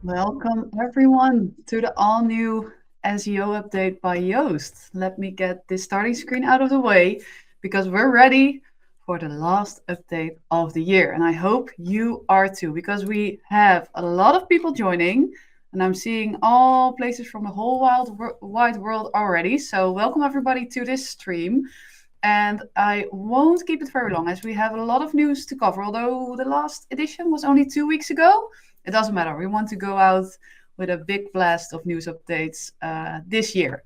Welcome everyone to the all-new SEO update by Yoast. Let me get this starting screen out of the way because we're ready for the last update of the year. And I hope you are too, because we have a lot of people joining and I'm seeing all places from the whole wide world already. So welcome everybody to this stream. And I won't keep it very long as we have a lot of news to cover. Although the last edition was only 2 weeks ago, it doesn't matter. We want to go out with a big blast of news updates this year.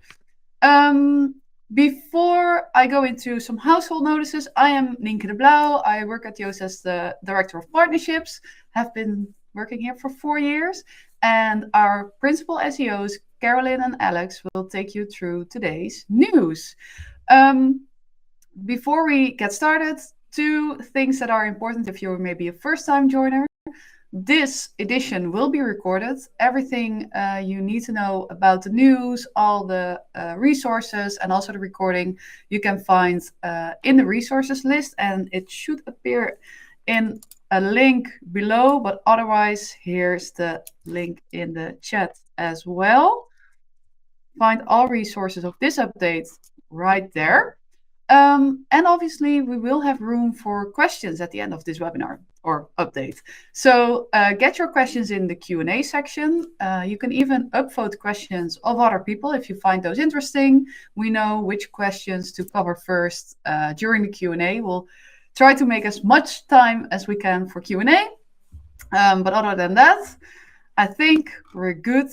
Before I go into some household notices, I am Nienke de Blauw. I work at Yoast as the Director of Partnerships, have been working here for 4 years. And our principal SEOs, Carolyn and Alex, will take you through today's news. Before we get started, 2 things that are important if you're maybe a first-time joiner. This edition will be recorded. Everything you need to know about the news, all the resources, and also the recording you can find in the resources list, and it should appear in a link below, but otherwise here's the link in the chat as well. Find all resources of this update right there. And obviously, we will have room for questions at the end of this webinar or update. So get your questions in the Q&A section. You can even upvote questions of other people if you find those interesting. We know which questions to cover first during the Q&A. We'll try to make as much time as we can for Q&A. But other than that, I think we're good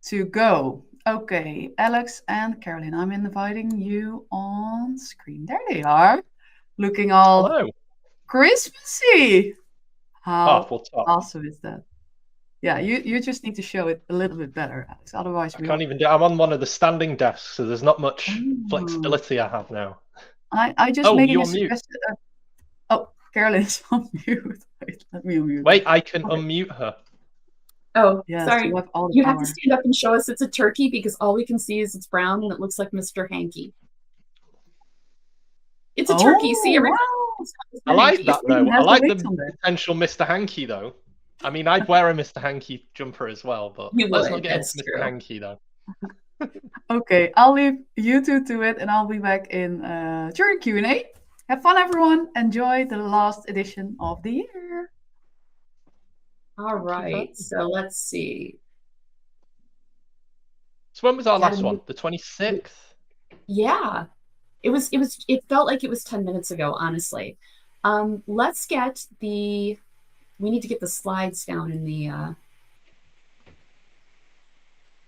to go. Okay, Alex and Carolyn, I'm inviting you on screen. There they are, looking all Hello. Christmassy. How awesome is that? Yeah, you just need to show it a little bit better, Alex. Otherwise, I can't even do. I'm on one of the standing desks, so there's not much flexibility I have now. I just making a suggestion. Oh, Carolyn's on mute. Wait, let me unmute. Wait, I can unmute her. Oh, yes, sorry. You have to stand up and show us it's a turkey because all we can see is it's brown and it looks like Mr. Hanky. It's a turkey. See, everybody. Wow. I like that though. I like the potential Mr. Hanky though. I mean, I'd wear a Mr. Hanky jumper as well, but let's not get into Mr. Hanky though. Okay, I'll leave you two to it, and I'll be back in during Q&A. Have fun, everyone. Enjoy the last edition of the year. All right, so let's see. So when was our last one? The 26th? Yeah. It felt like it was 10 minutes ago, honestly. Let's get we need to get the slides down in the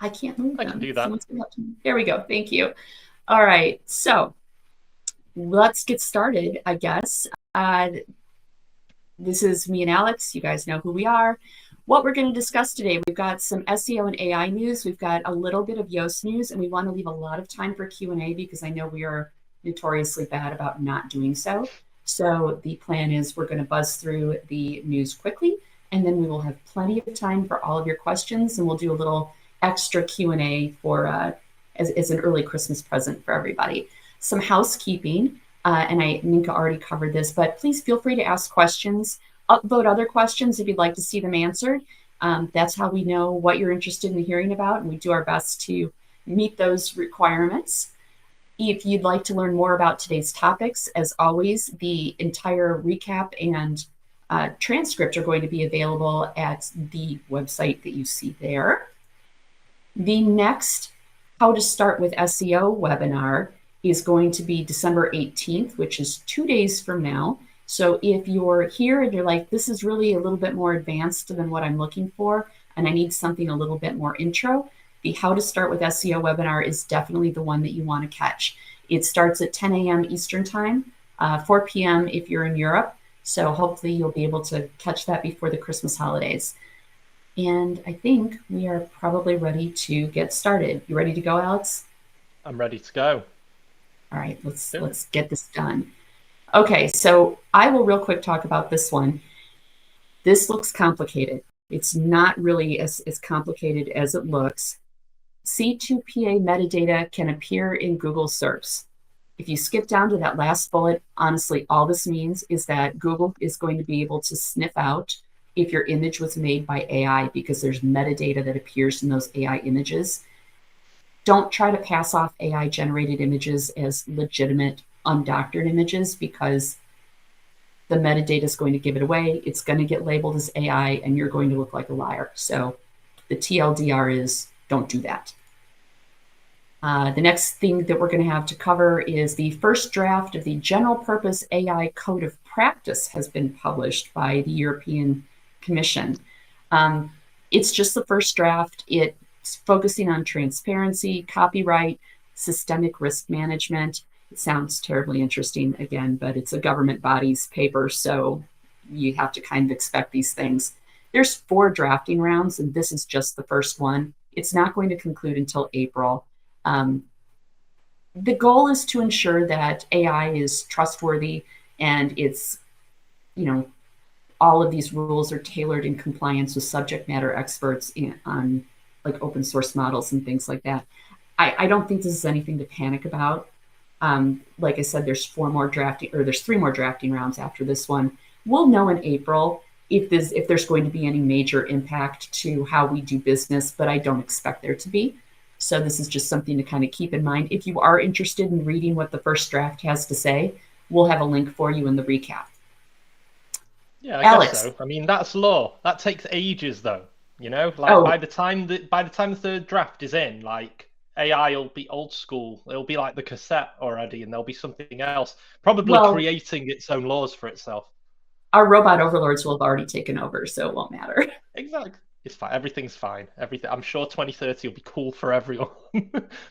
I can't move them. I can do that. There we go. Thank you. All right, so let's get started, I guess. This is me and Alex. You guys know who we are. What we're going to discuss today, we've got some SEO and AI news. We've got a little bit of Yoast news, and we want to leave a lot of time for Q&A because I know we are notoriously bad about not doing so. So the plan is we're going to buzz through the news quickly, and then we will have plenty of time for all of your questions, and we'll do a little extra Q&A for as an early Christmas present for everybody. Some housekeeping. And Nienke already covered this, but please feel free to ask questions, upvote other questions if you'd like to see them answered. That's how we know what you're interested in hearing about, and we do our best to meet those requirements. If you'd like to learn more about today's topics, as always, the entire recap and transcript are going to be available at the website that you see there. The next How to Start with SEO webinar is going to be December 18th, which is 2 days from now. So if you're here and you're like, this is really a little bit more advanced than what I'm looking for, and I need something a little bit more intro, the How to Start with SEO webinar is definitely the one that you want to catch. It starts at 10 a.m. Eastern time, 4 p.m. if you're in Europe. So hopefully you'll be able to catch that before the Christmas holidays. And I think we are probably ready to get started. You ready to go, Alex? I'm ready to go. All right, let's get this done. Okay, so I will real quick talk about this one. This looks complicated. It's not really as complicated as it looks. C2PA metadata can appear in Google SERPs. If you skip down to that last bullet, honestly, all this means is that Google is going to be able to sniff out if your image was made by AI, because there's metadata that appears in those AI images. Don't try to pass off AI generated images as legitimate, undoctored images, because the metadata is going to give it away. It's going to get labeled as AI and you're going to look like a liar. So the TLDR is don't do that. The next thing that we're going to have to cover is the first draft of the General Purpose AI Code of Practice has been published by the European Commission. It's just the first draft. It's focusing on transparency, copyright, systemic risk management. It sounds terribly interesting again, but it's a government body's paper, so you have to kind of expect these things. There's 4 drafting rounds, and this is just the first one. It's not going to conclude until April. The goal is to ensure that AI is trustworthy and it's, all of these rules are tailored in compliance with subject matter experts on like open source models and things like that. I don't think this is anything to panic about. Like I said, there's 3 more drafting rounds after this one. We'll know in April if there's going to be any major impact to how we do business, but I don't expect there to be. So this is just something to kind of keep in mind. If you are interested in reading what the first draft has to say, we'll have a link for you in the recap. Yeah, I guess so. I mean, that's law. That takes ages, though. By the time the 3rd draft is in, like AI will be old school. It'll be like the cassette already, and there'll be something else, probably creating its own laws for itself. Our robot overlords will have already taken over, so it won't matter. Exactly. It's fine. Everything's fine. I'm sure 2030 will be cool for everyone.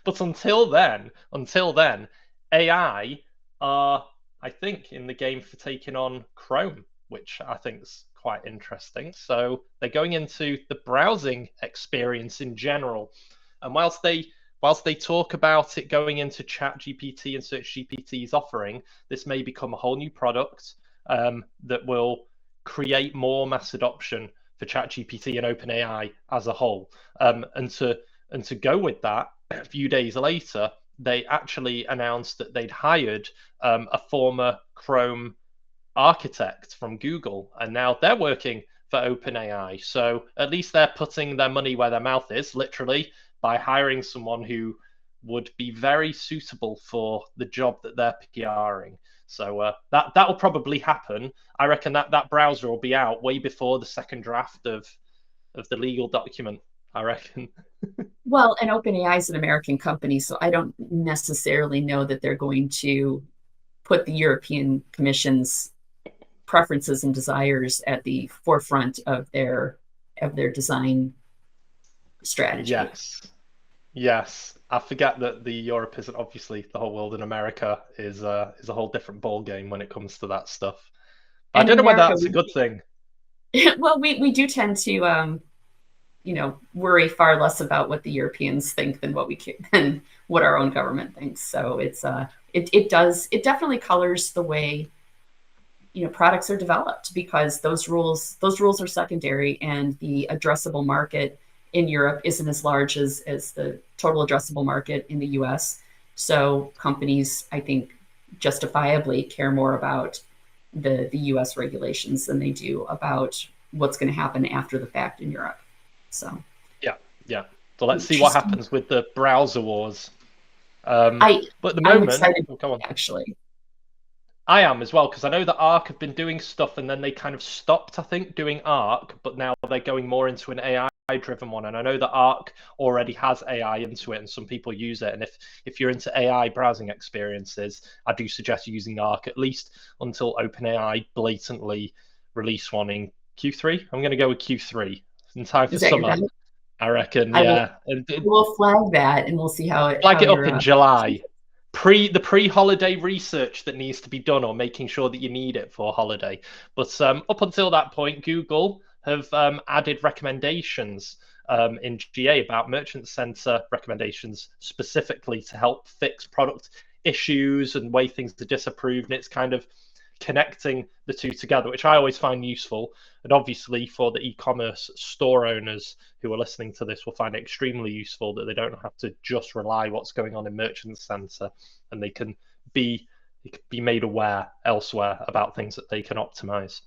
But until then, AI are, I think, in the game for taking on Chrome, which I think is quite interesting. So they're going into the browsing experience in general. And whilst they talk about it going into ChatGPT and SearchGPT's offering, this may become a whole new product that will create more mass adoption for ChatGPT and OpenAI as a whole. And to go with that, a few days later, they actually announced that they'd hired a former Chrome architect from Google, and now they're working for OpenAI. So at least they're putting their money where their mouth is, literally, by hiring someone who would be very suitable for the job that they're PRing. So that will probably happen. I reckon that browser will be out way before the 2nd draft of the legal document, I reckon. Well, and OpenAI is an American company, so I don't necessarily know that they're going to put the European Commission's preferences and desires at the forefront of their design strategy. Yes. I forget that the Europe isn't obviously the whole world, and America is a whole different ball game when it comes to that stuff. I don't know whether that's a good thing. Well, we do tend to worry far less about what the Europeans think than what our own government thinks. So it definitely colors the way products are developed, because those rules are secondary, and the addressable market in Europe isn't as large as the total addressable market in the US. So companies, I think, justifiably care more about the US regulations than they do about what's going to happen after the fact in Europe. So yeah. So let's see what happens with the browser wars. But at the moment, I'm excited, go on. Actually. I am as well, because I know that Arc have been doing stuff and then they kind of stopped, I think, doing Arc, but now they're going more into an AI-driven one. And I know that Arc already has AI into it and some people use it. And if you're into AI browsing experiences, I do suggest using Arc, at least until OpenAI blatantly release one in Q3. I'm going to go with Q3 in time for summer, I reckon. We'll flag that and we'll see how it... Flag it up in July. The pre-holiday research that needs to be done, or making sure that you need it for holiday. But up until that point, Google have added recommendations in GA about Merchant Center recommendations specifically to help fix product issues and way things are disapproved. And it's kind of connecting the two together, which I always find useful. And obviously for the e-commerce store owners who are listening to this will find it extremely useful that they don't have to just rely what's going on in Merchant Center, and they can be made aware elsewhere about things that they can optimize.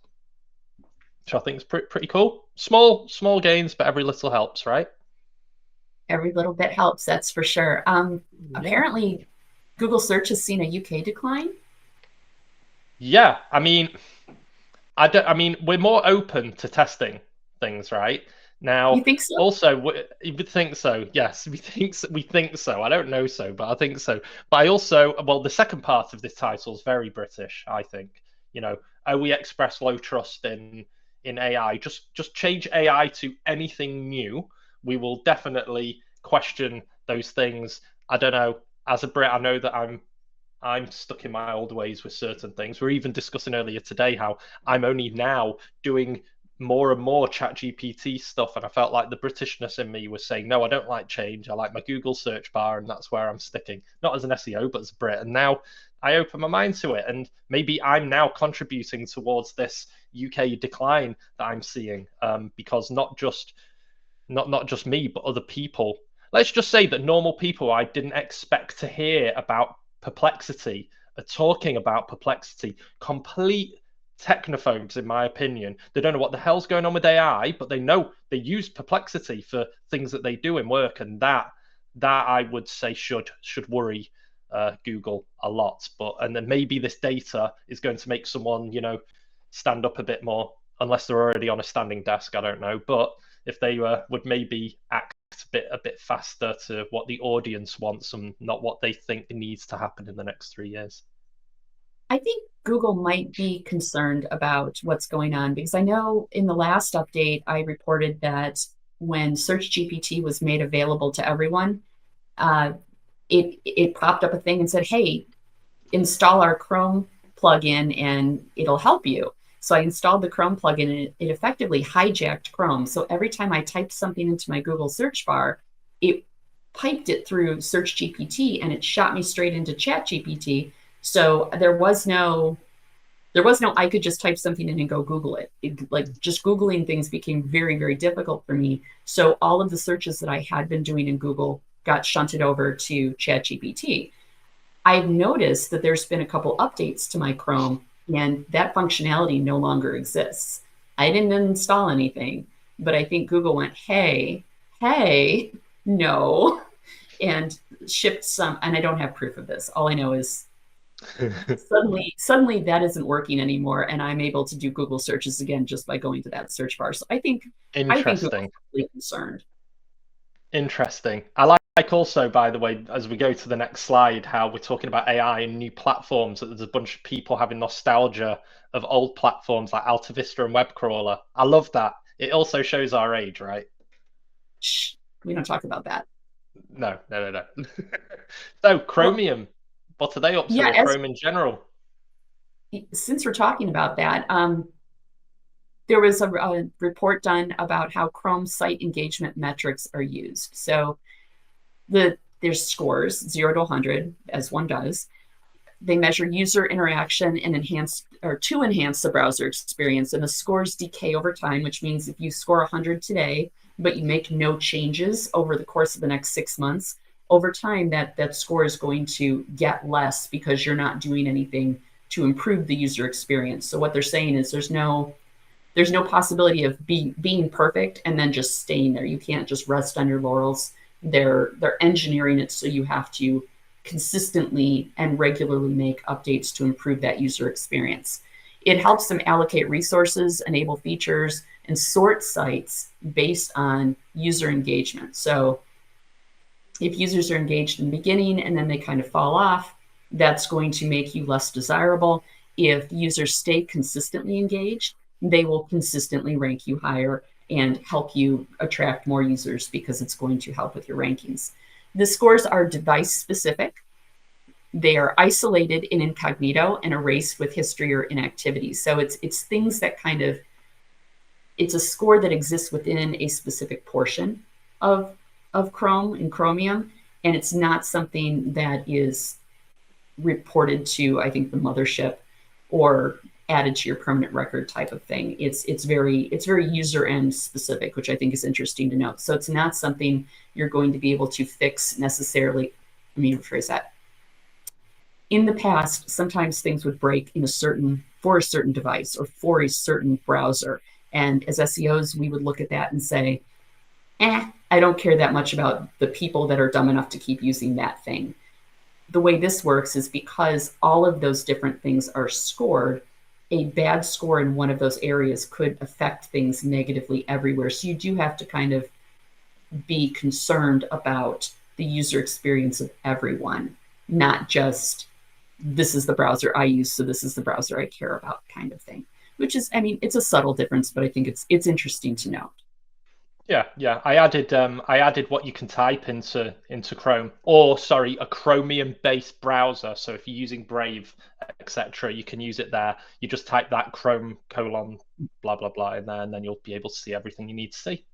which I think is pretty cool. Small gains, but every little helps, right? Every little bit helps, that's for sure. Apparently, Google Search has seen a UK decline. Yeah, I mean, we're more open to testing things, right? Now, You think so? also, we think so. Yes, we think so. I don't know so, but I think so. But I also, well, the second part of this title is very British, I think. You know, we express low trust in AI. Just change AI to anything new. We will definitely question those things. I don't know. As a Brit, I know that I'm stuck in my old ways with certain things. We are even discussing earlier today how I'm only now doing more and more ChatGPT stuff, and I felt like the Britishness in me was saying, no, I don't like change. I like my Google search bar, and that's where I'm sticking. Not as an SEO, but as a Brit. And now I open my mind to it, and maybe I'm now contributing towards this UK decline that I'm seeing, because not just me, but other people. Let's just say that normal people I didn't expect to hear about Perplexity are talking about Perplexity. Complete technophobes, in my opinion. They don't know what the hell's going on with AI, but they know they use Perplexity for things that they do in work, and that I would say should worry Google a lot. And then maybe this data is going to make someone, stand up a bit more, unless they're already on a standing desk. I don't know, but if they would maybe act a bit faster to what the audience wants and not what they think needs to happen in the next 3 years. I think Google might be concerned about what's going on, because I know in the last update, I reported that when Search GPT was made available to everyone, it popped up a thing and said, hey, install our Chrome plugin and it'll help you. So I installed the Chrome plugin and it effectively hijacked Chrome. So every time I typed something into my Google search bar, it piped it through Search GPT and it shot me straight into ChatGPT. So there was no I could just type something in and go Google it. Like just Googling things became very, very difficult for me. So all of the searches that I had been doing in Google got shunted over to ChatGPT. I've noticed that there's been a couple updates to my Chrome and that functionality no longer exists. I didn't install anything, but I think Google went, hey, no, and shipped some, and I don't have proof of this. All I know is suddenly that isn't working anymore, and I'm able to do Google searches again just by going to that search bar. So I think Google's really concerned. Interesting. I like also, by the way, as we go to the next slide, how we're talking about AI and new platforms, that there's a bunch of people having nostalgia of old platforms like Alta Vista and Webcrawler. I love that. It also shows our age, right? Shh, we don't talk about that. No. So Chromium, what are they up to, or Chrome in general? Since we're talking about that, there was a report done about how Chrome site engagement metrics are used. So there's scores 0 to 100, as one does. They measure user interaction and enhance the browser experience. And the scores decay over time, which means if you score 100 today, but you make no changes over the course of the next 6 months, over time that score is going to get less because you're not doing anything to improve the user experience. So what they're saying is there's no possibility of being perfect and then just staying there. You can't just rest on your laurels. They're engineering it so you have to consistently and regularly make updates to improve that user experience. It helps them allocate resources, enable features, and sort sites based on user engagement. So if users are engaged in the beginning and then they kind of fall off, that's going to make you less desirable. If users stay consistently engaged, they will consistently rank you higher and help you attract more users because it's going to help with your rankings. The scores are device specific. They are isolated in incognito and erased with history or inactivity. So it's things that it's a score that exists within a specific portion of Chrome and Chromium, and it's not something that is reported to, I think, the mothership or added to your permanent record type of thing. It's very user end specific, which I think is interesting to note. So it's not something you're going to be able to fix necessarily. Let me rephrase that. In the past, sometimes things would break for a certain device or for a certain browser, And as SEOs, we would look at that and say, I don't care that much about the people that are dumb enough to keep using that thing. The way this works is because all of those different things are scored, a bad score in one of those areas could affect things negatively everywhere. So you do have to kind of be concerned about the user experience of everyone, not just this is the browser I use, so this is the browser I care about kind of thing, which is, I mean, it's a subtle difference, but I think it's interesting to note. Yeah. I added what you can type into Chrome, or sorry, a Chromium-based browser. So if you're using Brave, etc., you can use it there. You just type that Chrome : blah blah blah in there, and then you'll be able to see everything you need to see.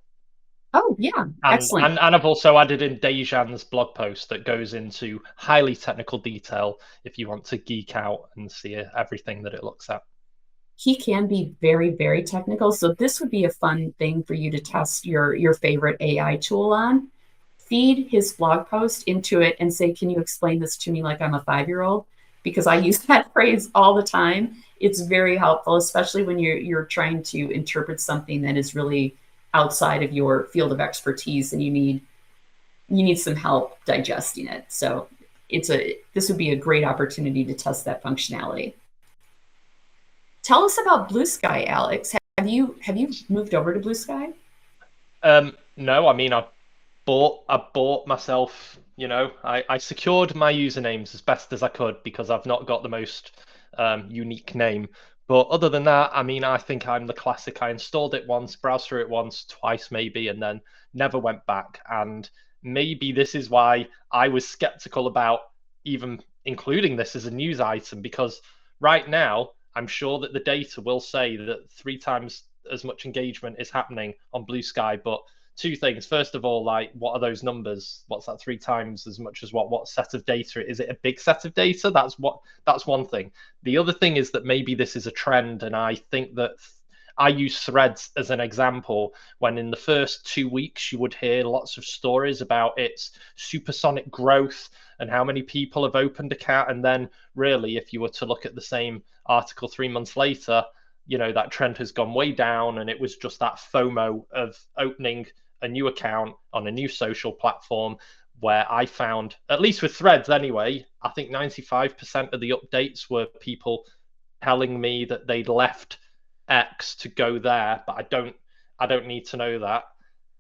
Oh yeah, excellent. And I've also added in Dejan's blog post that goes into highly technical detail if you want to geek out and see everything that it looks at. He can be very, very technical. So this would be a fun thing for you to test your favorite AI tool on. Feed his blog post into it and say, can you explain this to me like I'm a 5-year-old? Because I use that phrase all the time. It's very helpful, especially when you're trying to interpret something that is really outside of your field of expertise and you need some help digesting it. So this would be a great opportunity to test that functionality. Tell us about Bluesky, Alex. Have you moved over to Bluesky? No, I mean I bought myself, I secured my usernames as best as I could because I've not got the most unique name. But other than that, I mean, I think I'm the classic. I installed it once, browsed through it once, twice maybe, and then never went back. And maybe this is why I was skeptical about even including this as a news item, because right now, I'm sure that the data will say that 3 times as much engagement is happening on Bluesky. But 2 things. First of all, like, what are those numbers? What's that 3 times as much as what? What set of data? Is it a big set of data? That's one thing. The other thing is that maybe this is a trend, and I think that I use Threads as an example. When in the first 2 weeks you would hear lots of stories about its supersonic growth and how many people have opened a account, and then really, if you were to look at the same article 3 months later, that trend has gone way down, and it was just that FOMO of opening a new account on a new social platform, where I found, at least with Threads anyway, I think 95% of the updates were people telling me that they'd left X to go there, but I don't need to know that.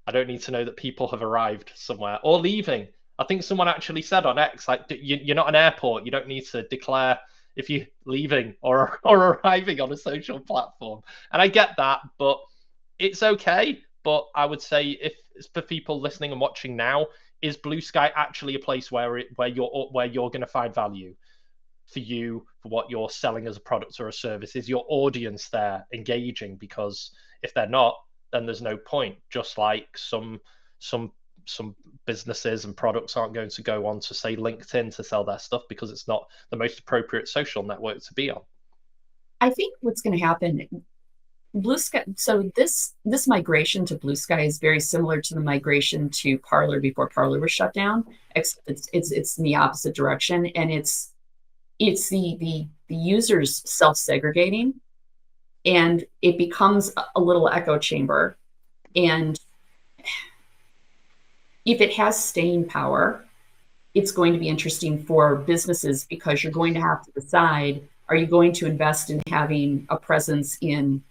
I don't need to know that people have arrived somewhere or leaving. I think someone actually said on X, like, you're not an airport. You don't need to declare if you're leaving or arriving on a social platform. And I get that, but it's okay. But I would say, if for people listening and watching now, is Bluesky actually a place where you're going to find value for you, for what you're selling as a product or a service? Is your audience there engaging? Because if they're not, then there's no point. Just like some businesses and products aren't going to go on to, say, LinkedIn to sell their stuff because it's not the most appropriate social network to be on. I think what's going to happen, Bluesky. So this migration to Bluesky is very similar to the migration to Parler before Parler was shut down, except it's in the opposite direction, and it's the users self-segregating, and it becomes a little echo chamber. And if it has staying power, it's going to be interesting for businesses, because you're going to have to decide, are you going to invest in having a presence in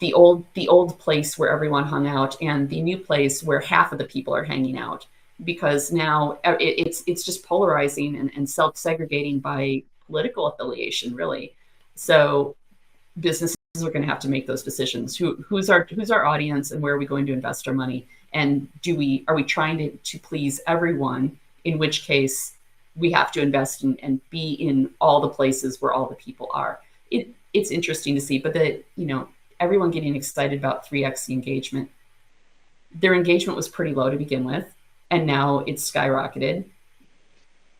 the old place where everyone hung out and the new place where half of the people are hanging out? Because now it's just polarizing and self-segregating by political affiliation, really. So businesses are going to have to make those decisions. Who's our audience, and where are we going to invest our money? And are we trying to please everyone? In which case, we have to invest in and be in all the places where all the people are. It's interesting to see, but everyone getting excited about 3x the engagement. Their engagement was pretty low to begin with, and now it's skyrocketed.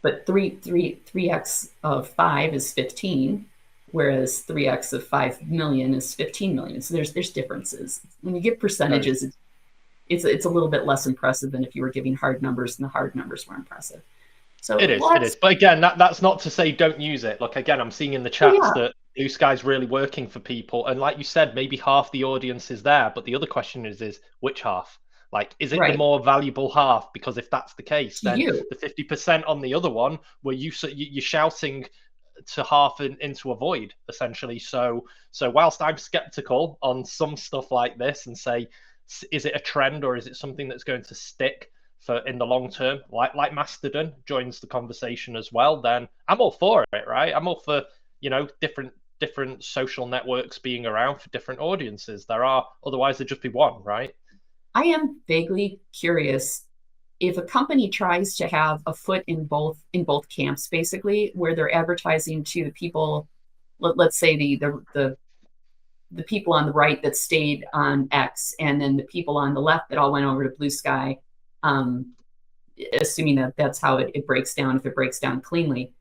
But 3x of 5 is 15, whereas 3x of 5 million is 15 million. So there's differences. When you give percentages, it's a little bit less impressive than if you were giving hard numbers, and the hard numbers were impressive. So it is. But again, that's not to say don't use it. Look, again, I'm seeing in the chats that Bluesky's really working for people. And like you said, maybe half the audience is there, but the other question is which half? Like, is it the Right. more valuable half? Because if that's the case, To then you. the 50% on the other one, where you're shouting to half into a void, essentially. So whilst I'm skeptical on some stuff like this and say, is it a trend or is it something that's going to stick for in the long term, like Mastodon joins the conversation as well, then I'm all for it, right? I'm all for, different social networks being around for different audiences. Otherwise there'd just be one, right? I am vaguely curious if a company tries to have a foot in both camps, basically, where they're advertising to people, let's say the people on the right that stayed on X, and then the people on the left that all went over to Bluesky, assuming that that's how it breaks down, if it breaks down cleanly.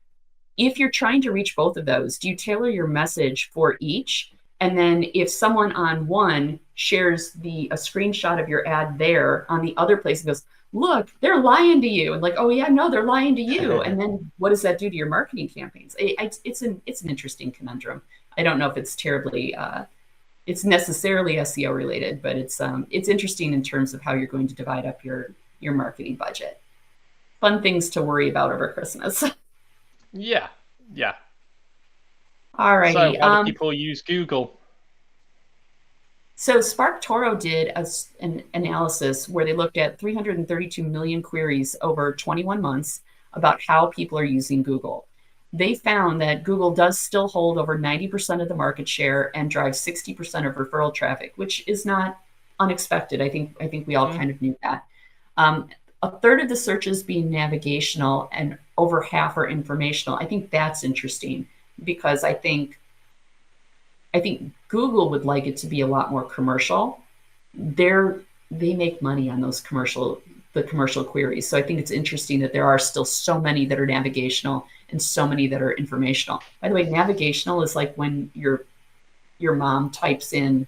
If you're trying to reach both of those, do you tailor your message for each? And then if someone on one shares a screenshot of your ad there, on the other place and goes, look, they're lying to you. And like, oh yeah, no, they're lying to you. And then what does that do to your marketing campaigns? It's an interesting conundrum. I don't know if it's terribly, it's necessarily SEO related, but it's interesting in terms of how you're going to divide up your marketing budget. Fun things to worry about over Christmas. Yeah. All righty. So why do people use Google? So SparkToro did an analysis where they looked at 332 million queries over 21 months about how people are using Google. They found that Google does still hold over 90% of the market share and drives 60% of referral traffic, which is not unexpected. I think we all kind of knew that. A third of the searches being navigational and over half are informational. I think that's interesting because I think Google would like it to be a lot more commercial. They make money on those commercial queries. So I think it's interesting that there are still so many that are navigational and so many that are informational. By the way, navigational is like when your mom types in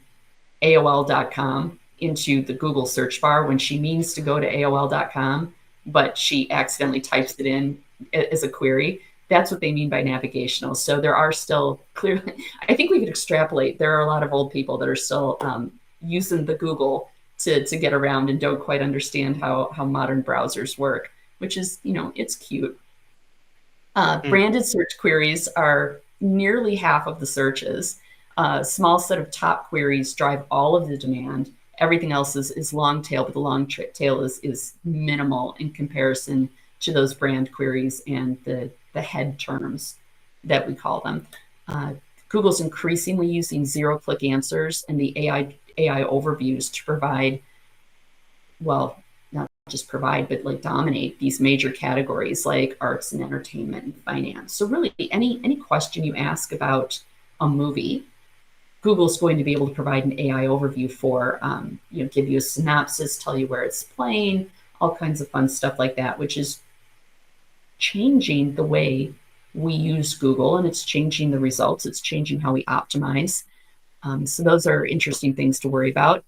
AOL.com into the Google search bar when she means to go to AOL.com, but she accidentally types it in as a query. That's what they mean by navigational. So there are still clearly, I think we could extrapolate. There are a lot of old people that are still using the Google to get around and don't quite understand how modern browsers work, which is, it's cute. Branded search queries are nearly half of the searches. A small set of top queries drive all of the demand. Everything else is long tail, but the long tail is minimal in comparison to those brand queries and the head terms that we call them. Google's increasingly using zero-click answers and the AI overviews to provide, well, not just provide, but like dominate these major categories like arts and entertainment and finance. So really, any question you ask about a movie, Google's going to be able to provide an AI overview for, give you a synopsis, tell you where it's playing, all kinds of fun stuff like that, which is changing the way we use Google, and it's changing the results. It's changing how we optimize. So those are interesting things to worry about.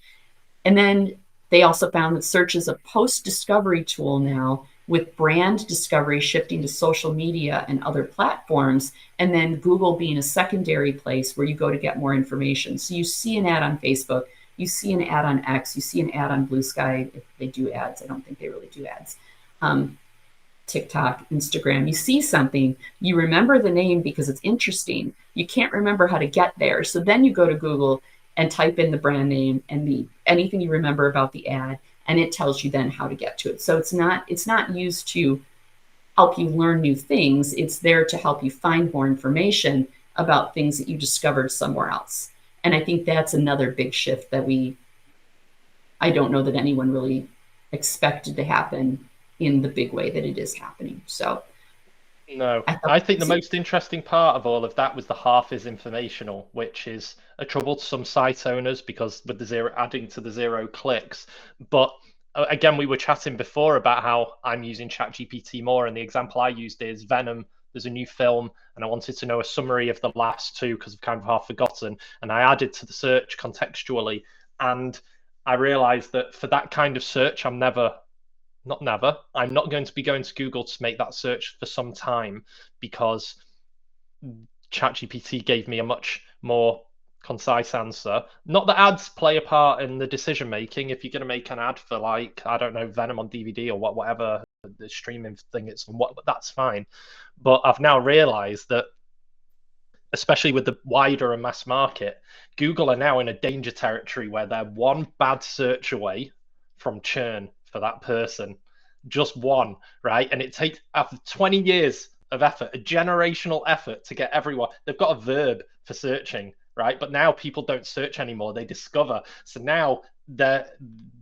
And then they also found that search is a post-discovery tool now, with brand discovery shifting to social media and other platforms, and then Google being a secondary place where you go to get more information. So you see an ad on Facebook, you see an ad on X, you see an ad on Bluesky, if they do ads. I don't think they really do ads. TikTok, Instagram, you see something, you remember the name because it's interesting. You can't remember how to get there. So then you go to Google and type in the brand name and anything you remember about the ad, and it tells you then how to get to it. So it's not used to help you learn new things. It's there to help you find more information about things that you discovered somewhere else. And I think that's another big shift that I don't know that anyone really expected to happen in the big way that it is happening. So no, I think the most interesting part of all of that was the half is informational, which is a trouble to some site owners because with adding to the zero clicks. But again, we were chatting before about how I'm using ChatGPT more, and the example I used is Venom. There's a new film, and I wanted to know a summary of the last two because I've kind of half forgotten, and I added to the search contextually, and I realized that for that kind of search, I'm not going to be going to Google to make that search for some time because ChatGPT gave me a much more concise answer. Not that ads play a part in the decision making. If you're going to make an ad for, like, I don't know, Venom on DVD or whatever the streaming thing it's on, that's fine. But I've now realized that, especially with the wider and mass market, Google are now in a danger territory where they're one bad search away from churn for that person. Just one, right? And it takes, after 20 years of effort, a generational effort to get everyone, they've got a verb for searching, right? But now people don't search anymore, they discover. So now that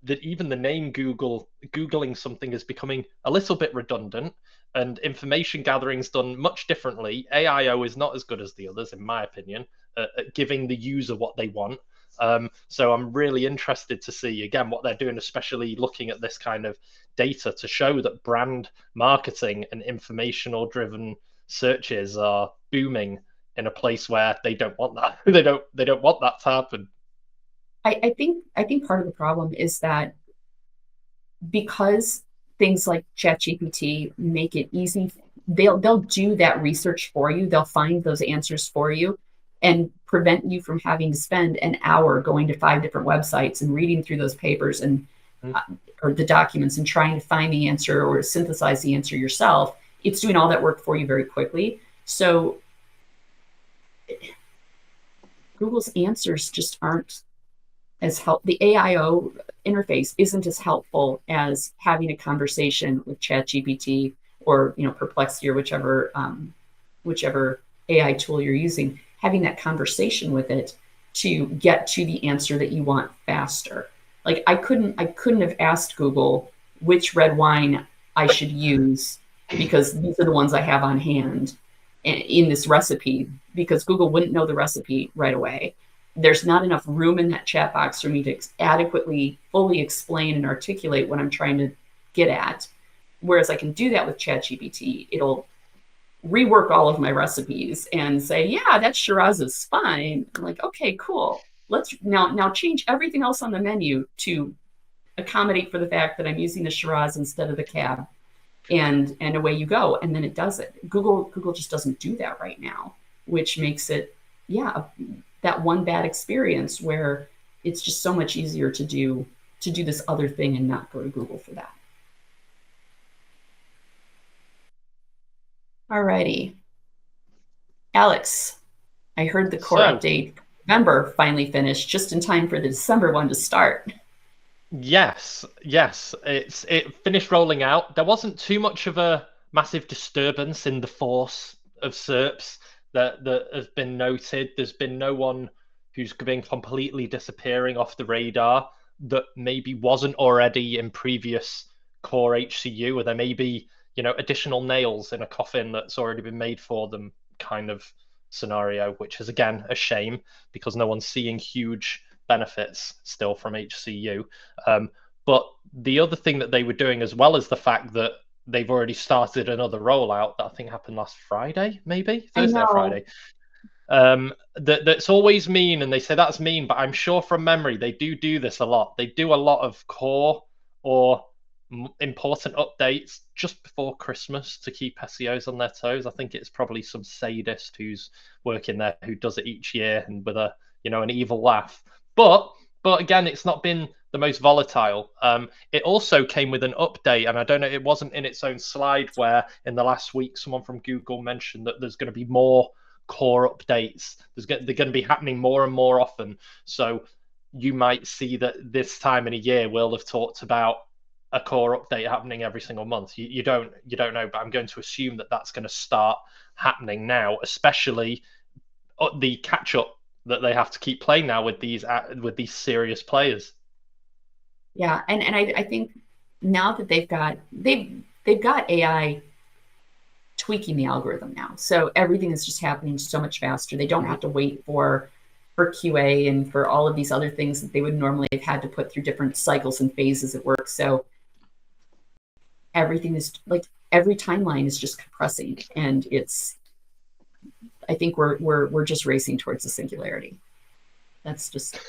even the name Googling something is becoming a little bit redundant, and information gathering is done much differently. AIO is not as good as the others, in my opinion, at giving the user what they want. So I'm really interested to see, again, what they're doing, especially looking at this kind of data to show that brand marketing and informational driven searches are booming in a place where they don't want that. they don't want that to happen. I think part of the problem is that because things like ChatGPT make it easy, they'll do that research for you. They'll find those answers for you and prevent you from having to spend an hour going to 5 different websites and reading through those papers and or the documents and trying to find the answer or synthesize the answer yourself. It's doing all that work for you very quickly. So Google's answers just aren't as helpful. The AIO interface isn't as helpful as having a conversation with ChatGPT or Perplexity or whichever AI tool you're using. Having that conversation with it to get to the answer that you want faster. Like I couldn't have asked Google which red wine I should use because these are the ones I have on hand in this recipe, because Google wouldn't know the recipe right away. There's not enough room in that chat box for me to adequately, fully explain and articulate what I'm trying to get at. Whereas I can do that with ChatGPT. It'll rework all of my recipes and say, yeah, that Shiraz is fine. I'm like, okay, cool. Let's now change everything else on the menu to accommodate for the fact that I'm using the Shiraz instead of the Cab. And away you go. And then it does it. Google just doesn't do that right now, which makes it, that one bad experience where it's just so much easier to do this other thing and not go to Google for that. Alrighty. Alex, I heard the core update November finally finished just in time for the December one to start. Yes. It finished rolling out. There wasn't too much of a massive disturbance in the force of SERPs that has been noted. There's been no one who's been completely disappearing off the radar that maybe wasn't already in previous core HCU, or there may be, additional nails in a coffin that's already been made for them kind of scenario, which is, again, a shame because no one's seeing huge benefits still from HCU. But the other thing that they were doing, as well as the fact that they've already started another rollout that I think happened last Friday, maybe Thursday or Friday. That's always mean, and they say that's mean, but I'm sure from memory they do this a lot. They do a lot of core or important updates just before Christmas to keep SEOs on their toes. I think it's probably some sadist who's working there who does it each year and with a an evil laugh. But again, it's not been the most volatile. It also came with an update, and I don't know, it wasn't in its own slide, where in the last week someone from Google mentioned that there's going to be more core updates. They're going to be happening more and more often. So you might see that this time in a year we'll have talked about a core update happening every single month. You don't know, but I'm going to assume that that's going to start happening now, especially the catch up that they have to keep playing now with these serious players. Yeah, and I think now that they've got AI tweaking the algorithm now, so everything is just happening so much faster. They don't have to wait for QA and for all of these other things that they would normally have had to put through different cycles and phases at work. So everything is like every timeline is just compressing, and I think we're just racing towards the singularity. That's just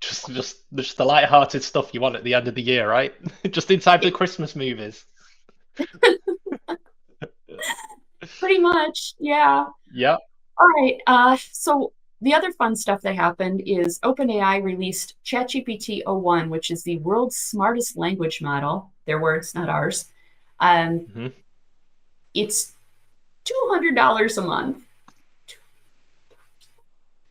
just the light-hearted stuff you want at the end of the year, right? Just in time for the Christmas movies. Pretty much, yeah. Yeah. All right. So the other fun stuff that happened is OpenAI released ChatGPT o1, which is the world's smartest language model. Their words, not ours. Mhm. It's $200 a month.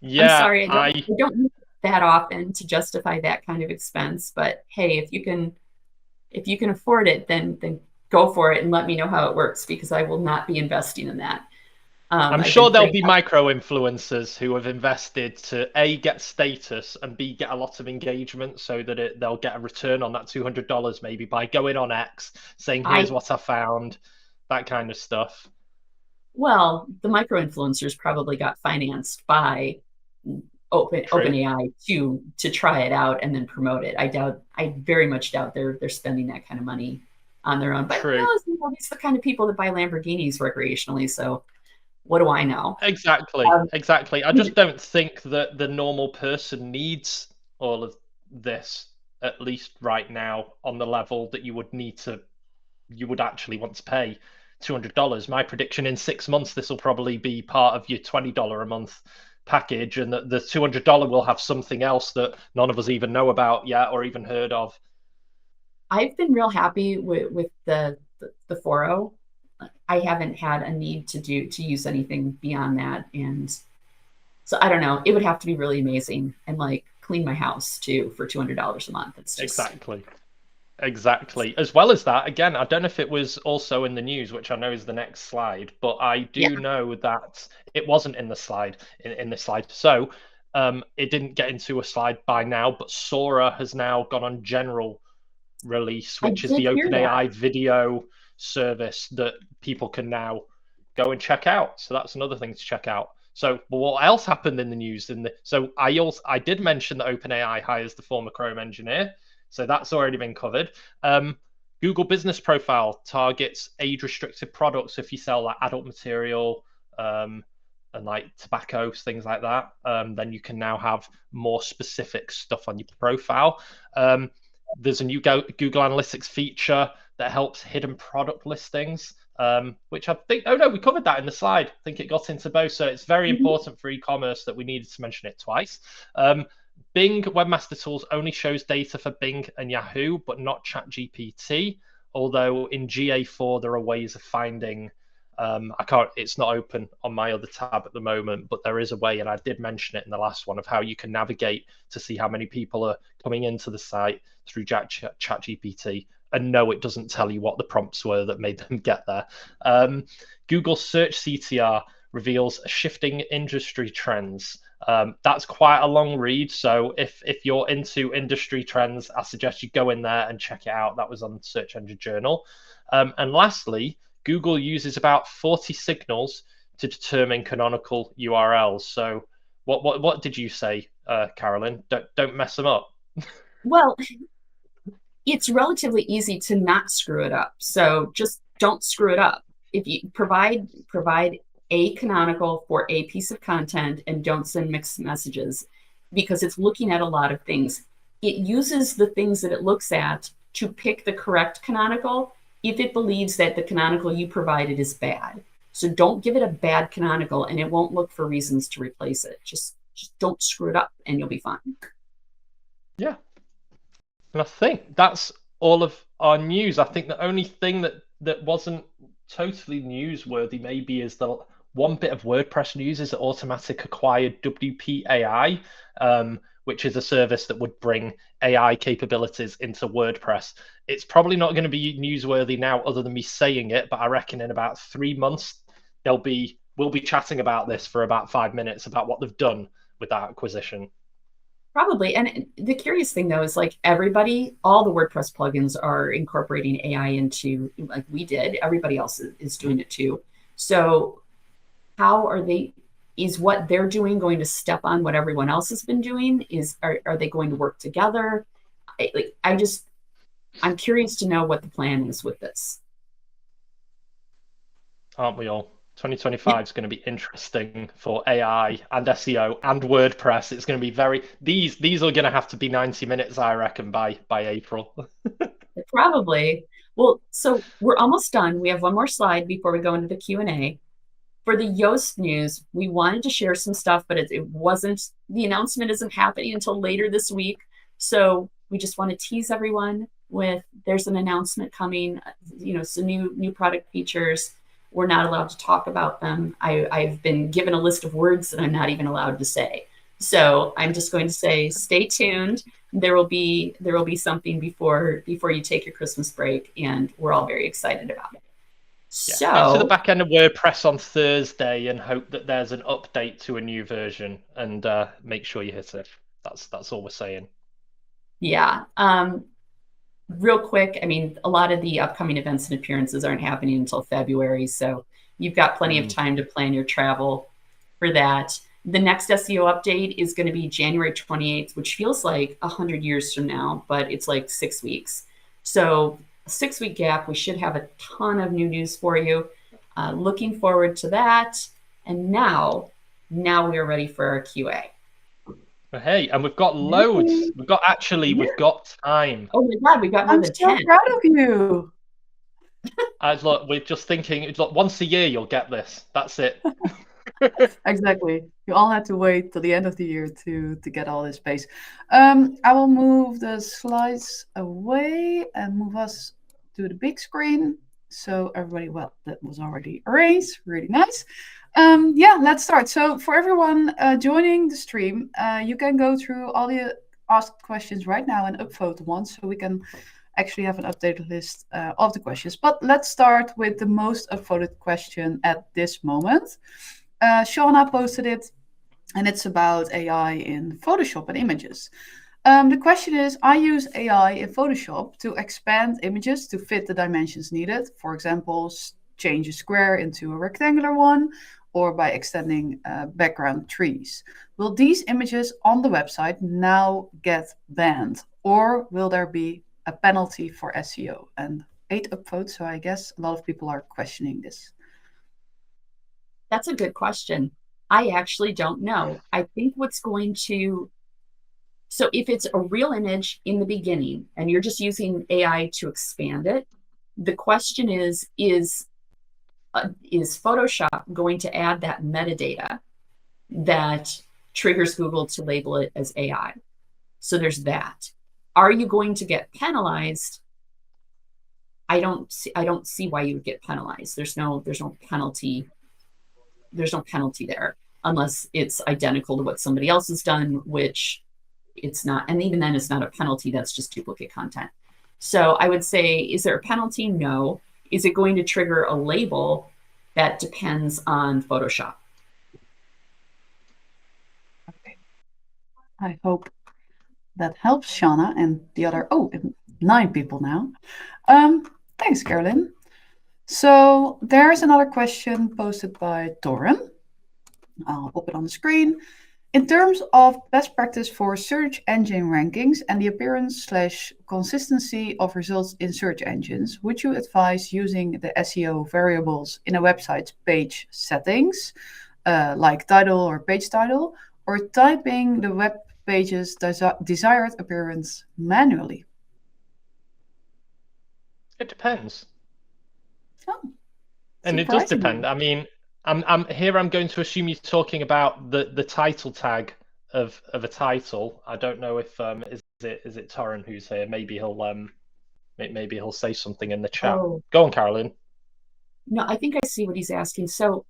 I'm Yeah, sorry, I don't use it that often to justify that kind of expense. But hey, if you can afford it, then go for it and let me know how it works, because I will not be investing in that. I'm I've sure been there'll pretty be micro influencers who have invested to A, get status, and B, get a lot of engagement so that they'll get a return on that $200 maybe by going on X, saying, here's I what I found, that kind of stuff. Well, the micro influencers probably got financed by True. OpenAI to try it out and then promote it. I very much doubt they're spending that kind of money on their own. But True. these are the kind of people that buy Lamborghinis recreationally. So what do I know? Exactly. Um, Exactly. I just don't think that the normal person needs all of this, at least right now, on the level that you would actually want to pay $200. My prediction, in 6 months, this will probably be part of your $20 a month package, and the $200 will have something else that none of us even know about yet or even heard of. I've been real happy with the 4.0. I haven't had a need to use anything beyond that, and so I don't know. It would have to be really amazing, and like clean my house too for $200 a month. It's just Exactly. Exactly. As well as that, again, I don't know if it was also in the news, which I know is the next slide, but I yeah. do know that it wasn't in the slide in this slide. So it didn't get into a slide by now, but Sora has now gone on general release, I which is did the hear that. OpenAI video service that people can now go and check out. So that's another thing to check out. So, but what else happened in the news? So I did mention that OpenAI hires the former Chrome engineer, so that's already been covered. Google Business Profile targets age-restricted products. If you sell like adult material and like tobacco, things like that, then you can now have more specific stuff on your profile. There's a new Google Analytics feature that helps hidden product listings, which I think, oh no, we covered that in the slide. I think it got into both. So it's very Mhm. important for e-commerce that we needed to mention it twice. Bing Webmaster Tools only shows data for Bing and Yahoo, but not ChatGPT. Although in GA4 there are ways of finding. I can't. It's not open on my other tab at the moment, but there is a way, and I did mention it in the last one, of how you can navigate to see how many people are coming into the site through ChatGPT. And no, it doesn't tell you what the prompts were that made them get there. Google Search CTR reveals shifting industry trends. That's quite a long read. So if you're into industry trends, I suggest you go in there and check it out. That was on Search Engine Journal. And lastly, Google uses about 40 signals to determine canonical URLs. So what did you say, Carolyn? Don't mess them up. Well, it's relatively easy to not screw it up. So just don't screw it up. If you provide a canonical for a piece of content and don't send mixed messages, because it's looking at a lot of things. It uses the things that it looks at to pick the correct canonical if it believes that the canonical you provided is bad. So don't give it a bad canonical and it won't look for reasons to replace it. Just don't screw it up and you'll be fine. Yeah. And I think that's all of our news. I think the only thing that wasn't totally newsworthy maybe is the one bit of WordPress news is that Automatic acquired WP AI, which is a service that would bring AI capabilities into WordPress. It's probably not going to be newsworthy now, other than me saying it, but I reckon in about 3 months we'll be chatting about this for about 5 minutes about what they've done with that acquisition. Probably. And the curious thing though is like all the WordPress plugins are incorporating AI into, like we did. Everybody else is doing it too. So how is what they're doing going to step on what everyone else has been doing? Are they going to work together? I'm curious to know what the plan is with this. Aren't we all? Yeah, 2025 is going to be interesting for AI and SEO and WordPress. It's going to be these are going to have to be 90 minutes, I reckon, by April. probably. Well, so we're almost done. We have one more slide before we go into the Q&A. For the Yoast news, we wanted to share some stuff, but it wasn't, the announcement isn't happening until later this week. So we just want to tease everyone with, there's an announcement coming, some new product features. We're not allowed to talk about them. I've been given a list of words that I'm not even allowed to say. So I'm just going to say, stay tuned. There will be something before you take your Christmas break, and we're all very excited about it. Yeah, So get to the back end of WordPress on Thursday and hope that there's an update to a new version, and make sure you hit it. That's all we're saying. Yeah. Real quick, I mean, a lot of the upcoming events and appearances aren't happening until February, so you've got plenty of time to plan your travel for that. The next SEO update is going to be January 28th, which feels like 100 years from now, but it's like 6 weeks. So a 6-week gap, we should have a ton of new news for you. Looking forward to that. And now we are ready for our QA. Hey, and we've got loads. We've got time. Oh my God, we've got more than 10. I'm so proud of you. Look, we're just thinking, look, once a year you'll get this. That's it. Exactly. You all had to wait till the end of the year to get all this space. I will move the slides away and move us to the big screen. So everybody, well, that was already arranged. Really nice. Yeah, let's start. So for everyone joining the stream, you can go through all the asked questions right now and upvote one, so we can actually have an updated list of the questions. But let's start with the most upvoted question at this moment. Shauna posted it, and it's about AI in Photoshop and images. The question is, I use AI in Photoshop to expand images to fit the dimensions needed. For example, change a square into a rectangular one, or by extending background trees. Will these images on the website now get banned, or will there be a penalty for SEO? And 8 upvotes, so I guess a lot of people are questioning this. That's a good question. I actually don't know. I think what's going to, so if it's a real image in the beginning and you're just using AI to expand it, the question is Photoshop going to add that metadata that triggers Google to label it as AI? So there's that. Are you going to get penalized? I don't see why you would get penalized. There's no penalty. There's no penalty there unless it's identical to what somebody else has done, which it's not. And even then, it's not a penalty. That's just duplicate content. So I would say, is there a penalty? No. Is it going to trigger a label? That depends on Photoshop. Okay. I hope that helps, Shauna, and the other 9 people now. Thanks, Carolyn. So there's another question posted by Toren. I'll pop it on the screen. In terms of best practice for search engine rankings and the appearance/consistency of results in search engines, would you advise using the SEO variables in a website's page settings, like title or page title, or typing the web page's desired appearance manually? It depends. Oh, and it does depend. I mean, I'm going to assume you're talking about the title tag of a title. I don't know if is it Torren who's here. Maybe he'll say something in the chat. Oh. Go on, Carolyn. No, I think I see what he's asking. So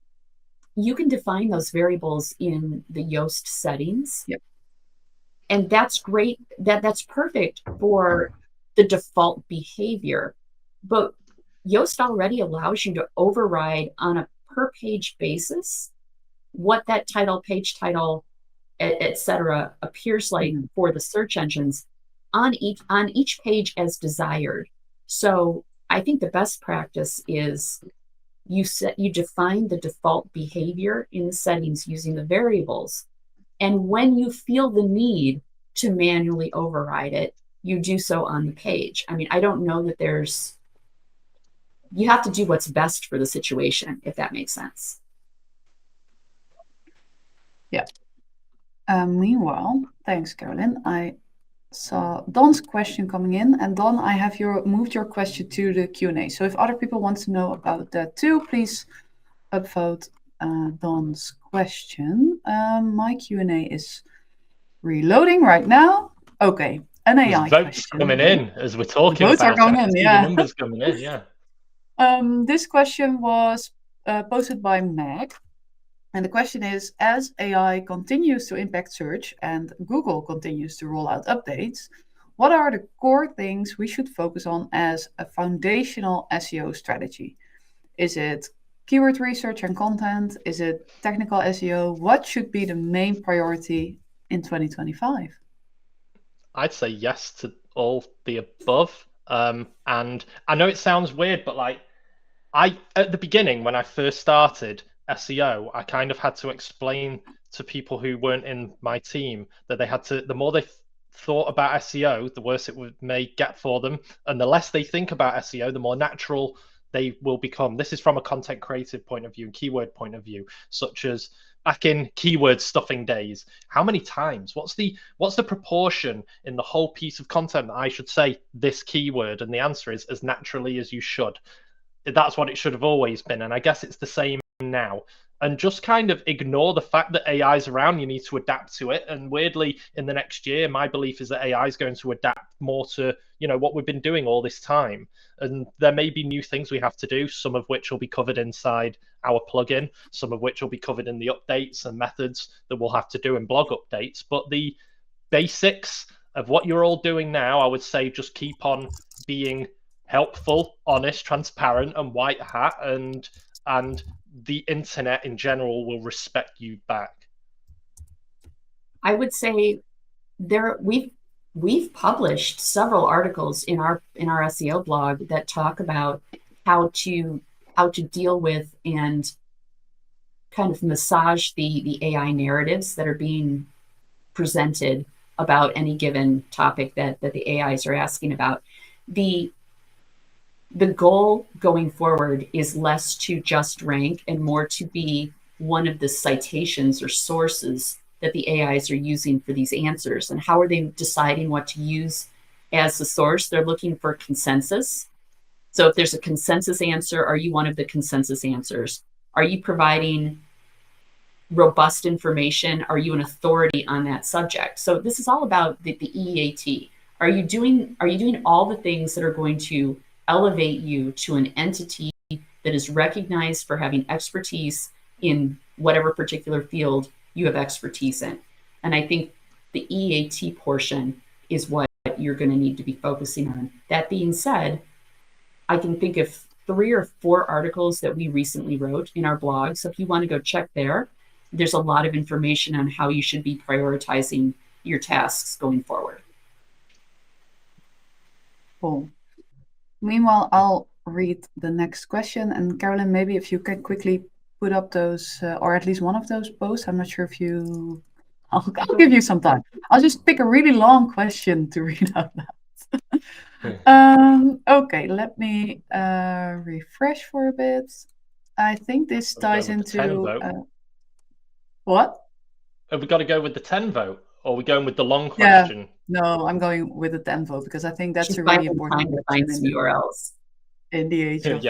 you can define those variables in the Yoast settings. Yep. And that's great. That's perfect for the default behavior. But Yoast already allows you to override on a per page basis what that title, page title, etc. appears like for the search engines on each page as desired. So I think the best practice is you define the default behavior in the settings using the variables. And when you feel the need to manually override it, you do so on the page. I mean, I don't know that you have to do what's best for the situation, if that makes sense. Yeah. Meanwhile, thanks, Carolyn. I saw Don's question coming in, and Don, I have moved your question to the Q&A. So if other people want to know about that too, please upvote Don's question. My Q&A is reloading right now. Okay, an AI There's votes question. coming in as we're talking Votes are about coming it. I in, see yeah. the numbers coming in, yeah. This question was posted by Meg. And the question is, as AI continues to impact search and Google continues to roll out updates, what are the core things we should focus on as a foundational SEO strategy? Is it keyword research and content? Is it technical SEO? What should be the main priority in 2025? I'd say yes to all the above. And I know it sounds weird, but like at the beginning when I first started SEO, I kind of had to explain to people who weren't in my team that they had to, the more they thought about SEO, the worse it may get for them. And the less they think about SEO, the more natural they will become. This is from a content creative point of view and keyword point of view, such as back in keyword stuffing days. How many times? What's the proportion in the whole piece of content that I should say this keyword? And the answer is as naturally as you should. That's what it should have always been. And I guess it's the same now. And just kind of ignore the fact that AI is around. You need to adapt to it. And weirdly, in the next year, my belief is that AI is going to adapt more to, what we've been doing all this time. And there may be new things we have to do, some of which will be covered inside our plugin, some of which will be covered in the updates and methods that we'll have to do in blog updates. But the basics of what you're all doing now, I would say just keep on being helpful, honest, transparent, and white hat, and the internet in general will respect you back. I would say we've published several articles in our SEO blog that talk about how to deal with and kind of massage the AI narratives that are being presented about any given topic that the AIs are asking about. The goal going forward is less to just rank and more to be one of the citations or sources that the AIs are using for these answers. And how are they deciding what to use as the source? They're looking for consensus. So if there's a consensus answer, are you one of the consensus answers? Are you providing robust information? Are you an authority on that subject? So this is all about the EAT. Are you doing all the things that are going to elevate you to an entity that is recognized for having expertise in whatever particular field you have expertise in? And I think the EAT portion is what you're going to need to be focusing on. That being said, I can think of 3 or 4 articles that we recently wrote in our blog. So if you want to go check there, there's a lot of information on how you should be prioritizing your tasks going forward. Cool. Meanwhile, I'll read the next question. And Carolyn, maybe if you can quickly put up those, or at least one of those posts. I'm not sure if you... I'll give you some time. I'll just pick a really long question to read out loud. Okay, let me refresh for a bit. I think this ties into... what? Have we got to go with the 10 vote? Or are we going with the long question? Yeah. No, I'm going with the 10 vote because I think that's a really important question in URLs. In the age of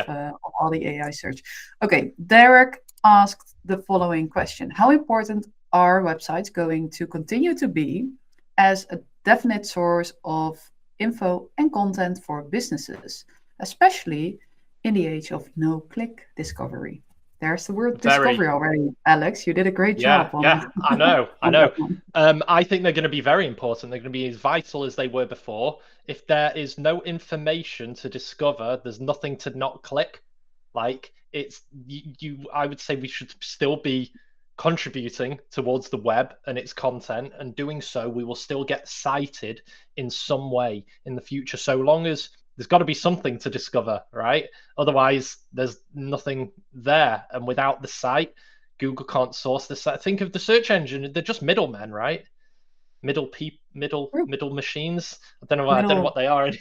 all the AI search. Okay, Derek asked the following question. How important are websites going to continue to be as a definite source of info and content for businesses, especially in the age of no-click discovery? There's the word discovery already, Alex. You did a great job. Yeah, I know. I think they're going to be very important. They're going to be as vital as they were before. If there is no information to discover, there's nothing to not click. Like I would say we should still be contributing towards the web and its content, and doing so, we will still get cited in some way in the future, so long as there's got to be something to discover, right? Otherwise, there's nothing there. And without the site, Google can't source the site. Think of the search engine; they're just middlemen, right? Middle machines. I don't know what they are.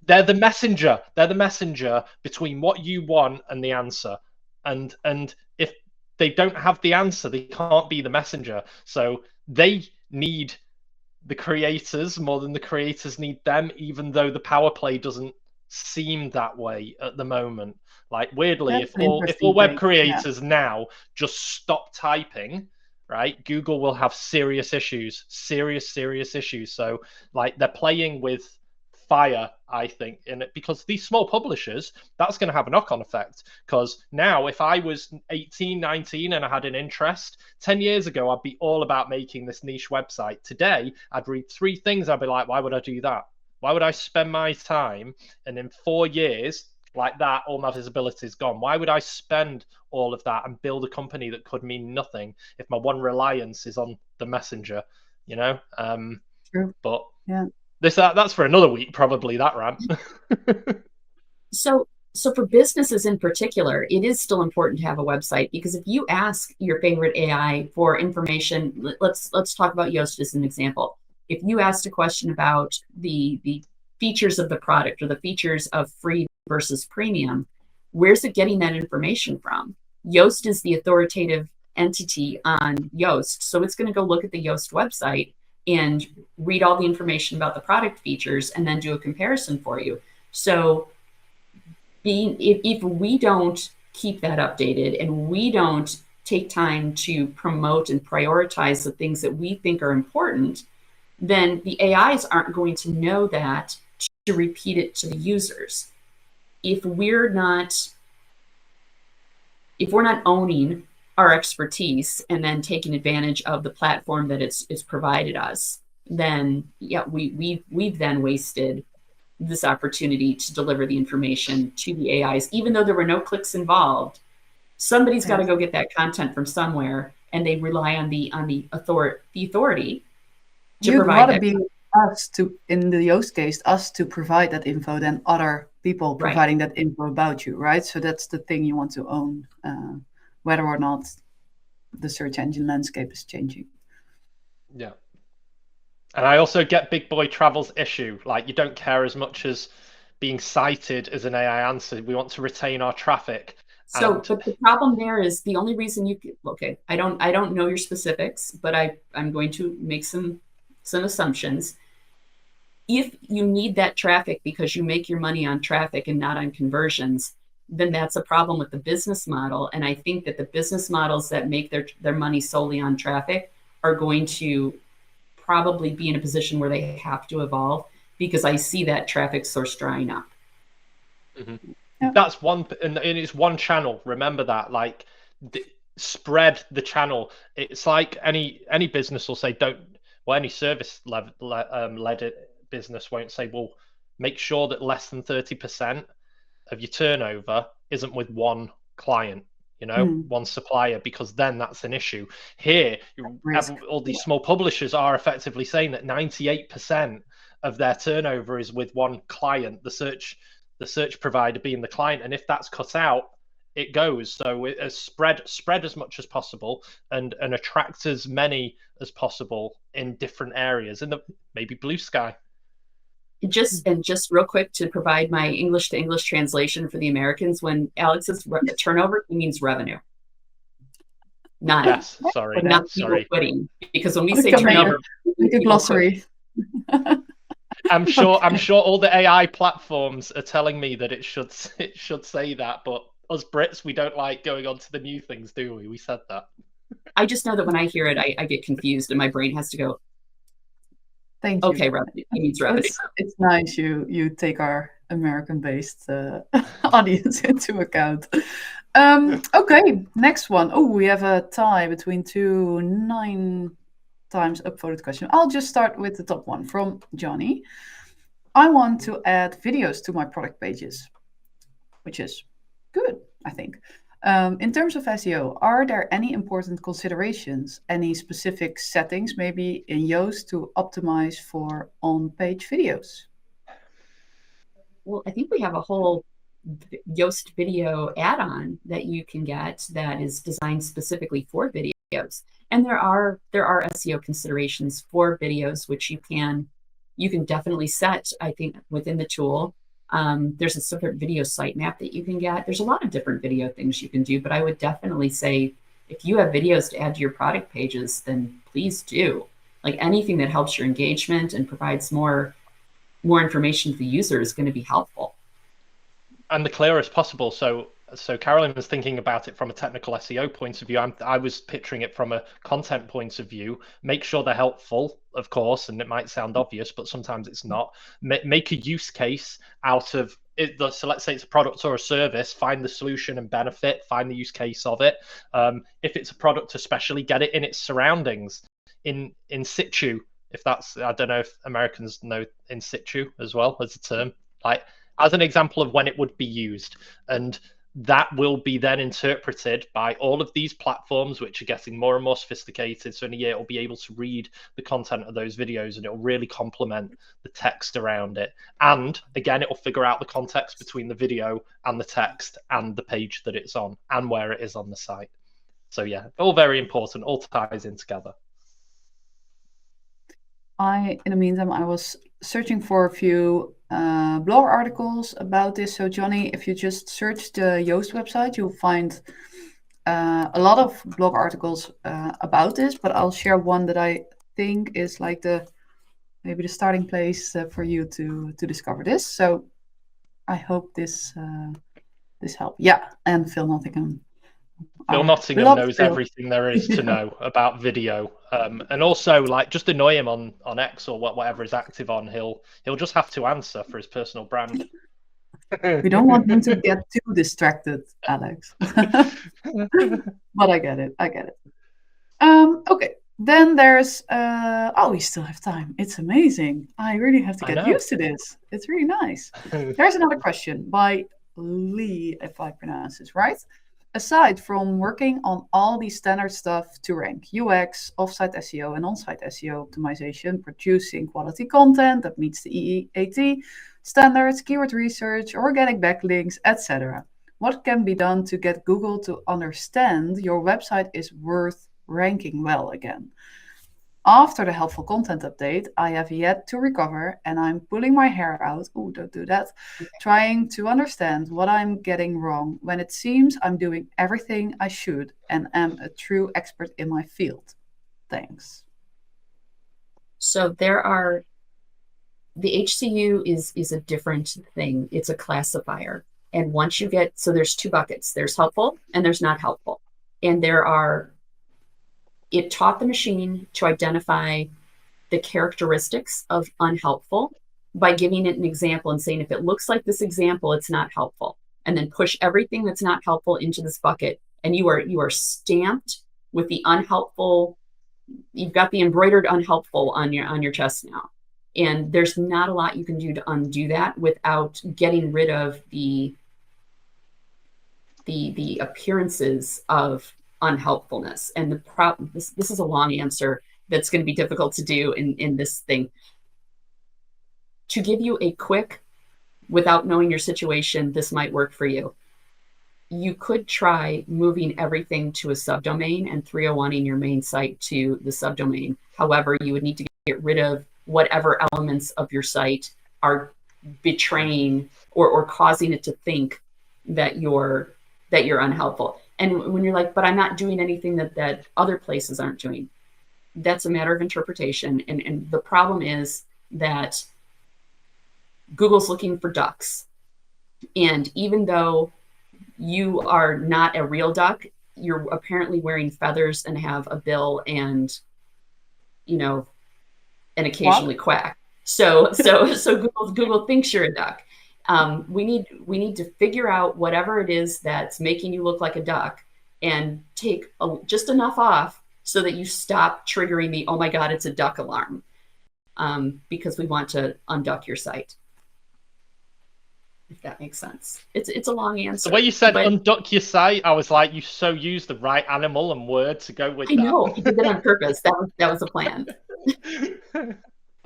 they're the messenger. They're the messenger between what you want and the answer. And if they don't have the answer, they can't be the messenger. So they need the creators more than the creators need them, even though the power play doesn't seem that way at the moment. Like, weirdly, That's if an all interesting web take. creators now just stop typing, right, Google will have serious issues. So like, they're playing with fire, I think, in it, because these small publishers, that's going to have a knock-on effect. Because now, if I was 18, 19 and I had an interest, 10 years ago, I'd be all about making this niche website. Today, I'd read 3 things, I'd be like, why would I do that? Why would I spend my time, and in 4 years, like that, all my visibility is gone? Why would I spend all of that and build a company that could mean nothing if my one reliance is on the messenger, you know? True. But yeah. That's for another week, probably, that rant. So for businesses in particular, it is still important to have a website, because if you ask your favorite AI for information, let's talk about Yoast as an example. If you asked a question about the features of the product or the features of free versus premium, where's it getting that information from? Yoast is the authoritative entity on Yoast, so it's going to go look at the Yoast website and read all the information about the product features and then do a comparison for you. So if we don't keep that updated and we don't take time to promote and prioritize the things that we think are important, then the AIs aren't going to know that to repeat it to the users. If we're not owning our expertise and then taking advantage of the platform that it's provided us, then yeah, we've then wasted this opportunity to deliver the information to the AIs, even though there were no clicks involved. Somebody's got to go get that content from somewhere, and they rely on the authority to You'd provide rather that. be us to, in the Yoast case, us to provide that info than other people providing that info about you, right? So that's the thing you want to own, whether or not the search engine landscape is changing. Yeah. And I also get Big Boy Travel's issue. Like, you don't care as much as being cited as an AI answer. We want to retain our traffic. So, but the problem there is the only reason you could, okay, I don't know your specifics, but I'm going to make some assumptions. If you need that traffic because you make your money on traffic and not on conversions, then that's a problem with the business model. And I think that the business models that make their money solely on traffic are going to probably be in a position where they have to evolve, because I see that traffic source drying up. Mm-hmm. Yeah. That's one, and it's one channel. Remember that. Like, spread the channel. It's like any business will say, any service led business won't say, well, make sure that less than 30% of your turnover isn't with one client, one supplier, because then that's an issue. Here, all these small publishers are effectively saying that 98% of their turnover is with one client, the search provider being the client. And if that's cut out, it goes. So spread as much as possible and attract as many as possible in different areas, and maybe Bluesky. Just real quick to provide my English to English translation for the Americans, when Alex says turnover, he means revenue. Not people quitting. Because when we say turnover, make a glossary. I'm sure all the AI platforms are telling me that it should say that, but us Brits, we don't like going on to the new things, do we? We said that. I just know that when I hear it, I get confused and my brain has to go, thank you. Okay, revenue. It means revenue. It's nice you take our American-based audience into account. Okay, next one. Oh, we have a tie between 2 9 times upvoted questions. I'll just start with the top one from Johnny. I want to add videos to my product pages, which is good, I think. In terms of SEO, are there any important considerations, any specific settings maybe in Yoast to optimize for on-page videos? Well, I think we have a whole Yoast video add-on that you can get that is designed specifically for videos. And there are SEO considerations for videos, which you can definitely set, I think, within the tool. There's a separate video sitemap that you can get. There's a lot of different video things you can do, but I would definitely say if you have videos to add to your product pages, then please do. Like anything that helps your engagement and provides more information to the user is going to be helpful. And the clearest possible. So Carolyn was thinking about it from a technical SEO point of view. I was picturing it from a content point of view. Make sure they're helpful, of course, and it might sound obvious, but sometimes it's not. Make a use case out of it. So let's say it's a product or a service, find the solution and benefit, find the use case of it. If it's a product especially, get it in its surroundings, in situ. If that's, I don't know if Americans know in situ as well as a term, like as an example of when it would be used. And that will be then interpreted by all of these platforms, which are getting more and more sophisticated. So in a year, it'll be able to read the content of those videos, and it'll really complement the text around it. And again, it'll figure out the context between the video and the text and the page that it's on and where it is on the site. So yeah, all very important, all ties in together. In the meantime, I was searching for a few blog articles about this. So Johnny, if you just search the Yoast website, you'll find a lot of blog articles about this, but I'll share one that I think is like maybe the starting place for you to discover this. So I hope this helps. Yeah, and Phil Nottingham. Phil Nottingham knows everything there is to know about video, and also like just annoy him on X or whatever is active on. He'll just have to answer for his personal brand. We don't want him to get too distracted, Alex. But I get it. Okay. Then there's we still have time. It's amazing. I really have to get used to this. It's really nice. There's another question by Lee, if I pronounce this right. Aside from working on all the standard stuff to rank, UX, offsite SEO and on-site SEO optimization, producing quality content that meets the EAT standards, keyword research, organic backlinks, etc. What can be done to get Google to understand your website is worth ranking well again? After the helpful content update, I have yet to recover and I'm pulling my hair out. Oh, don't do that. Trying to understand what I'm getting wrong when it seems I'm doing everything I should and am a true expert in my field. Thanks. So the HCU is a different thing. It's a classifier. And once you get, so there's two buckets. There's helpful and there's not helpful. And it taught the machine to identify the characteristics of unhelpful by giving it an example and saying, if it looks like this example, it's not helpful. And then push everything that's not helpful into this bucket. And you are stamped with the unhelpful. You've got the embroidered unhelpful on your chest now. And there's not a lot you can do to undo that without getting rid of the appearances of unhelpfulness. And the problem, this is a long answer that's going to be difficult to do in this thing. To give you a quick, without knowing your situation, this might work for you. You could try moving everything to a subdomain and 301ing your main site to the subdomain. However, you would need to get rid of whatever elements of your site are betraying or causing it to think that you're unhelpful. And when you're like, but I'm not doing anything that other places aren't doing, that's a matter of interpretation. And the problem is that Google's looking for ducks. And even though you are not a real duck, you're apparently wearing feathers and have a bill and, and occasionally quack. So Google thinks you're a duck. We need to figure out whatever it is that's making you look like a duck and take just enough off so that you stop triggering the, oh my God, it's a duck alarm, because we want to unduck your site. If that makes sense. It's a long answer. The way you said unduck your site, I was like, you used the right animal and word to go with that. I know, I did that on purpose. That was a plan.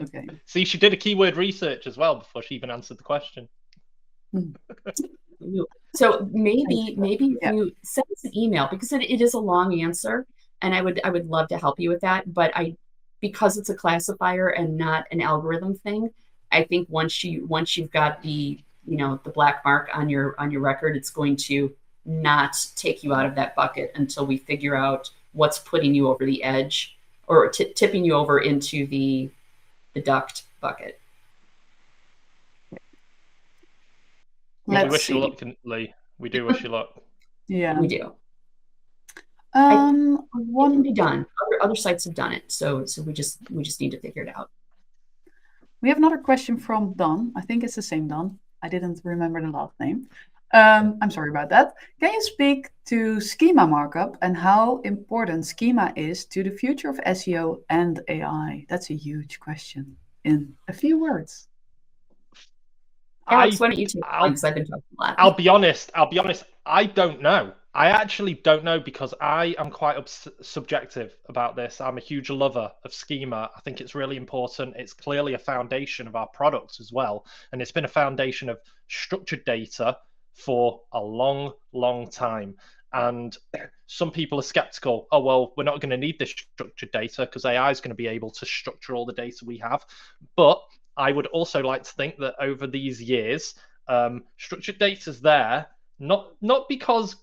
Okay. See, she did a keyword research as well before she even answered the question. So maybe if you send us an email, because it is a long answer, and I would love to help you with that. But because it's a classifier and not an algorithm thing, I think once you've got the black mark on your record, it's going to not take you out of that bucket until we figure out what's putting you over the edge or tipping you over into the duct bucket. We wish you luck, Lee. We do wish you luck. Yeah, we do. One it can be done. Other sites have done it, so we just need to figure it out. We have another question from Don. I think it's the same Don. I didn't remember the last name. I'm sorry about that. Can you speak to schema markup and how important schema is to the future of SEO and AI? That's a huge question in a few words. Alex, why don't you take it? Because I've been talking a lot. I'll be honest. I don't know. I actually don't know because I am quite subjective about this. I'm a huge lover of schema. I think it's really important. It's clearly a foundation of our products as well. And it's been a foundation of structured data for a long, long time. And some people are skeptical. Oh, well, we're not going to need this structured data because AI is going to be able to structure all the data we have. But I would also like to think that over these years, structured data is there, not because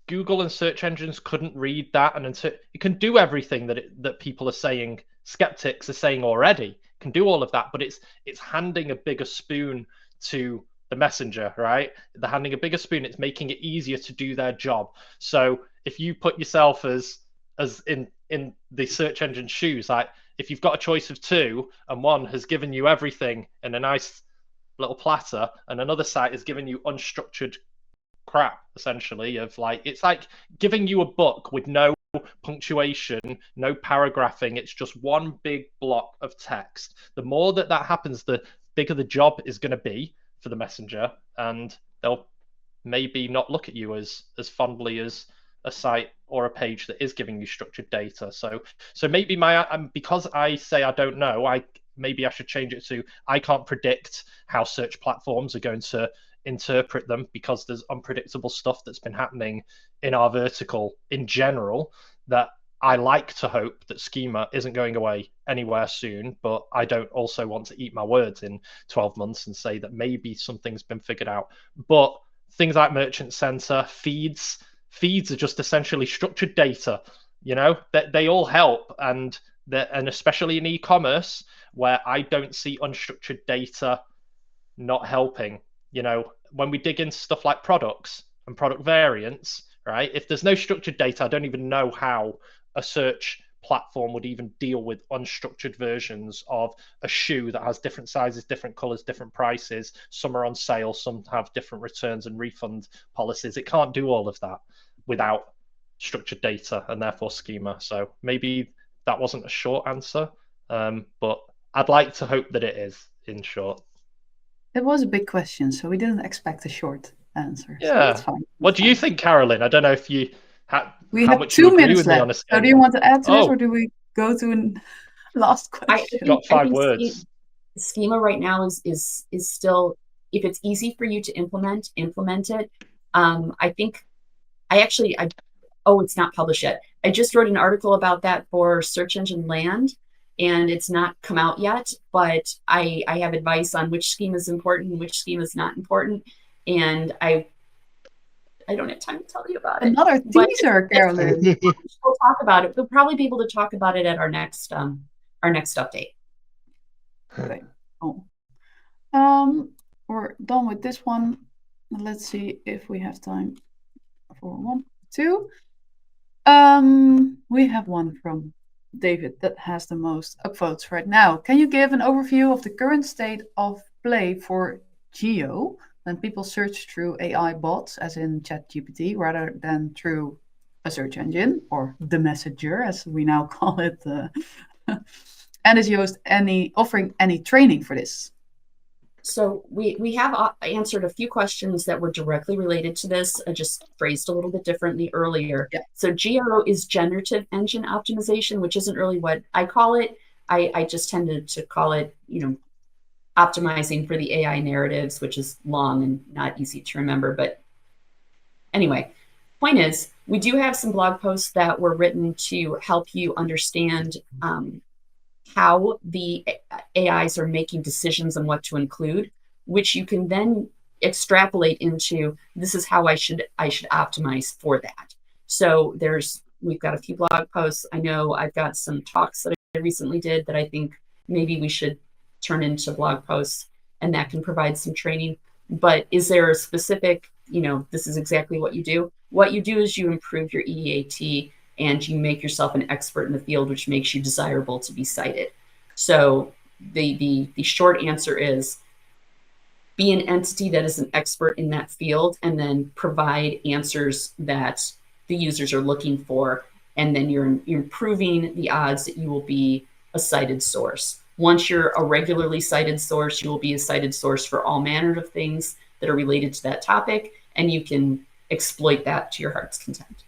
Google and search engines couldn't read that, and it can do everything that people are saying, skeptics are saying already, it can do all of that, but it's handing a bigger spoon to the messenger, right? They're handing a bigger spoon. It's making it easier to do their job. So if you put yourself as in the search engine's shoes, like if you've got a choice of two and one has given you everything in a nice little platter and another site has given you unstructured crap, essentially, of like, it's like giving you a book with no punctuation, no paragraphing. It's just one big block of text. The more that happens, the bigger the job is going to be for the messenger, and they'll maybe not look at you as fondly as a site or a page that is giving you structured data. So maybe because I say I don't know, maybe I should change it to I can't predict how search platforms are going to interpret them, because there's unpredictable stuff that's been happening in our vertical in general, that I like to hope that schema isn't going away anywhere soon, but I don't also want to eat my words in 12 months and say that maybe something's been figured out. But things like Merchant Center, feeds are just essentially structured data, that they all help, and especially in e-commerce, where I don't see unstructured data not helping. When we dig into stuff like products and product variants, right? If there's no structured data, I don't even know how a search platform would even deal with unstructured versions of a shoe that has different sizes, different colors, different prices. Some are on sale, some have different returns and refund policies. It can't do all of that without structured data and therefore schema. So maybe that wasn't a short answer, but I'd like to hope that it is, in short. It was a big question, so we didn't expect a short answer. Yeah. So that's fine. What do you think, Carolyn? I don't know if you we have 2 minutes left. So do you want to add to this, or do we go to a last question? Got 5 words. Schema right now is still, if it's easy for you to implement it. I think it's not published yet. I just wrote an article about that for Search Engine Land, and it's not come out yet, but I have advice on which schema is important and which schema is not important. And I don't have time to tell you about it. Another teaser, Carolyn. We'll talk about it. We'll probably be able to talk about it at our next update. Okay. Oh. We're done with this one. Let's see if we have time for 1, 2. We have one from David that has the most upvotes right now. Can you give an overview of the current state of play for geo when people search through AI bots, as in ChatGPT, rather than through a search engine, or the messenger, as we now call it? And is Yoast offering any training for this? So we have answered a few questions that were directly related to this, just phrased a little bit differently earlier. Yeah. So GEO is generative engine optimization, which isn't really what I call it. I just tended to call it, optimizing for the AI narratives, which is long and not easy to remember. But anyway, point is, we do have some blog posts that were written to help you understand how the AIs are making decisions on what to include, which you can then extrapolate into, this is how I should optimize for that. So there's We've got a few blog posts. I know I've got some talks that I recently did that I think maybe we should turn into blog posts, and that can provide some training. But is there a specific, this is exactly what you do? What you do is you improve your EEAT and you make yourself an expert in the field, which makes you desirable to be cited. So the short answer is be an entity that is an expert in that field and then provide answers that the users are looking for. And then you're improving the odds that you will be a cited source. Once you're a regularly cited source, you will be a cited source for all manner of things that are related to that topic, and you can exploit that to your heart's content.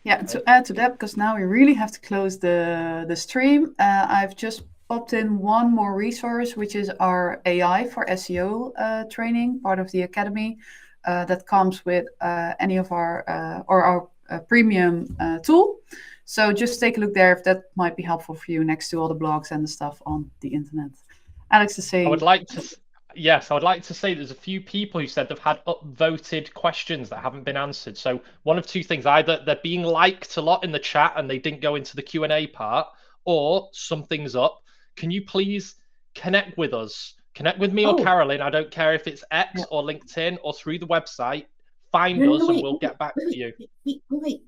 Yeah, to add to that, because now we really have to close the stream, I've just popped in one more resource, which is our AI for SEO training, part of the academy, that comes with any of our premium tool. So just take a look there if that might be helpful for you next to all the blogs and the stuff on the internet. Alex is saying... I would like to say there's a few people who said they've had upvoted questions that haven't been answered. So one of two things, either they're being liked a lot in the chat and they didn't go into the Q&A part, or something's up. Can you please connect with us? Connect with me or Carolyn. I don't care if it's X or LinkedIn or through the website. Find us and we'll get back to you. Wait.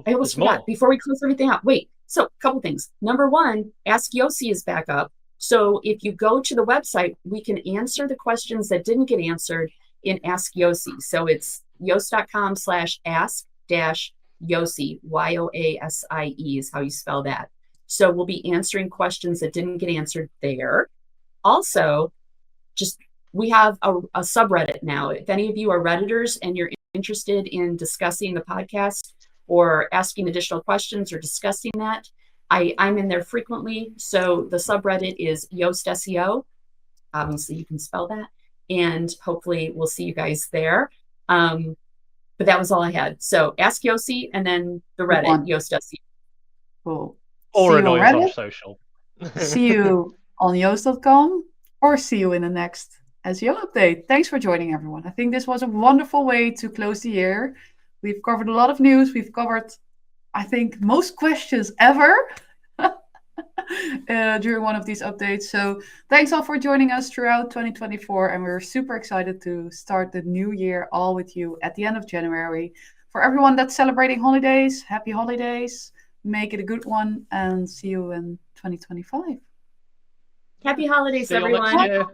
I almost forgot. Before we close everything out. So a couple things. Number one, Ask Yoast is back up. So if you go to the website, we can answer the questions that didn't get answered in Ask Yoast. So it's yoast.com/ask-Yoast, YOASIE is how you spell that. So we'll be answering questions that didn't get answered there. Also, we have a subreddit now. If any of you are Redditors and you're interested in discussing the podcast or asking additional questions or discussing that, I'm in there frequently. So the subreddit is Yoast SEO. Obviously, you can spell that. And hopefully we'll see you guys there. But that was all I had. So Ask Yoast and then the Reddit, Yoast SEO. Cool. Or annoy us on social. See you on yoast.com or see you in the next SEO update. Thanks for joining, everyone. I think this was a wonderful way to close the year. We've covered a lot of news. We've covered, I think, most questions ever during one of these updates. So thanks all for joining us throughout 2024. And we're super excited to start the new year all with you at the end of January. For everyone that's celebrating holidays, happy holidays. Make it a good one and see you in 2025. Happy holidays, everyone.